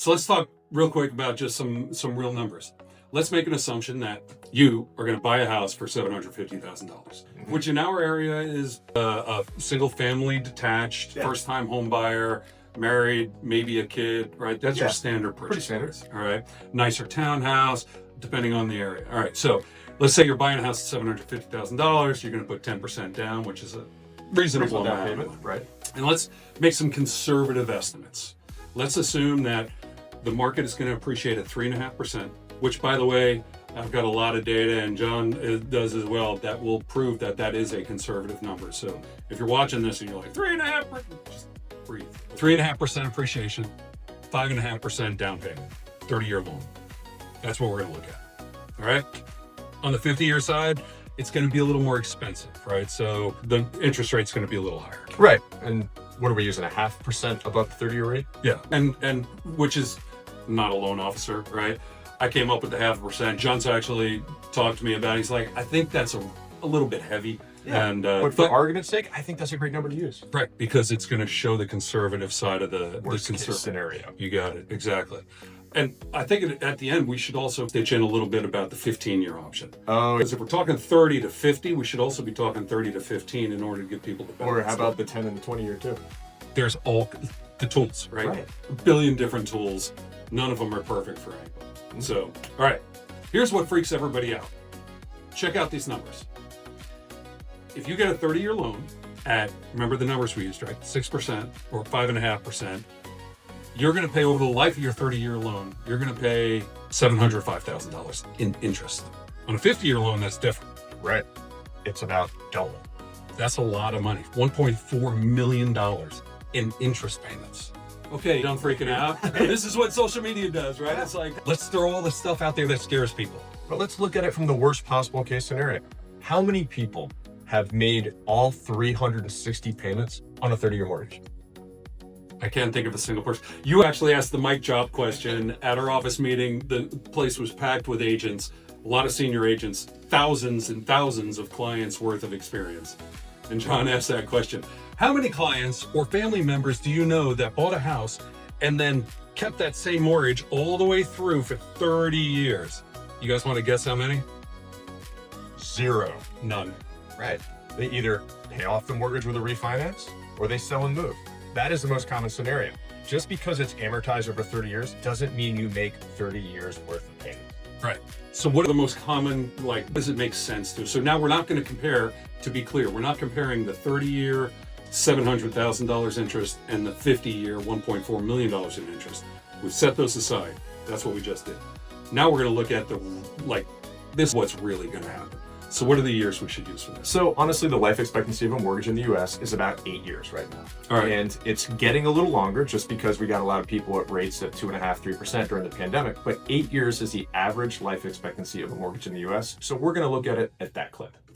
So let's talk real quick about just some real numbers. Let's make an assumption that you are going to buy a house for $750,000, which in our area is a single family detached, first time home buyer, married, maybe a kid, right? That's your standard purchase. Pretty standard. All right. Nicer townhouse, depending on the area. All right. So let's say you're buying a house at $750,000. You're going to put 10% down, which is a reasonable down amount. payment, right? And let's make some conservative estimates. Let's assume that the market is going to appreciate at 3.5%, which, by the way, I've got a lot of data, and John does as well, that will prove that that is a conservative number. So if you're watching this and you're like, 3.5%, just breathe. 3.5% appreciation, 5.5% down payment, 30-year loan. That's what we're going to look at. All right. On the 50-year side, it's going to be a little more expensive, right? So the interest rate's going to be a little higher. Right. And what are we using, 0.5% above the 30-year rate? Yeah. And which is not a loan officer, right? I came up with the 0.5%. John's actually talked to me about it. He's like, I think that's a little bit heavy. Yeah. And but for argument's sake, I think that's a great number to use. Right, because it's going to show the conservative side of the Worst case scenario. You got it, exactly. And I think at the end, we should also stitch in a little bit about the 15-year option. Oh, because if we're talking 30 to 50, we should also be talking 30 to 15 in order to give people the benefits. or how about the 10 and the 20-year too? There's all the tools, right? Right. A billion different tools. None of them are perfect for anybody. So, all right, here's what freaks everybody out. Check out these numbers. If you get a 30-year loan at, remember the numbers we used, right? 6% or 5.5%, you're going to pay over the life of your 30-year loan, you're going to pay $705,000 in interest. On a 50-year loan, that's different. Right. It's about double. That's a lot of money. $1.4 million in interest payments. Okay, done freaking out. This is what social media does, right? It's like, let's throw all the stuff out there that scares people. But let's look at it from the worst possible case scenario. How many people have made all 360 payments on a 30-year mortgage? I can't think of a single person. You actually asked the mic drop question at our office meeting. The place was packed with agents, a lot of senior agents, thousands and thousands of clients worth of experience. And John asked that question. How many clients or family members do you know that bought a house and then kept that same mortgage all the way through for 30 years? You guys want to guess how many? 0. None. Right. They either pay off the mortgage with a refinance or they sell and move. That is the most common scenario. Just because it's amortized over 30 years doesn't mean you make 30 years worth of payments. Right. So what are the most common, like, does it make sense to? So now we're not going to compare, to be clear, we're not comparing the 30-year $700,000 interest and the 50-year $1.4 million in interest. We've set those aside. That's what we just did. Now we're going to look at this is what's really going to happen. So what are the years we should use for this? So honestly, the life expectancy of a mortgage in the US is about 8 years right now. All right. And it's getting a little longer just because we got a lot of people at rates at 2.5%, 3% during the pandemic. But 8 years is the average life expectancy of a mortgage in the US. So we're going to look at it at that clip.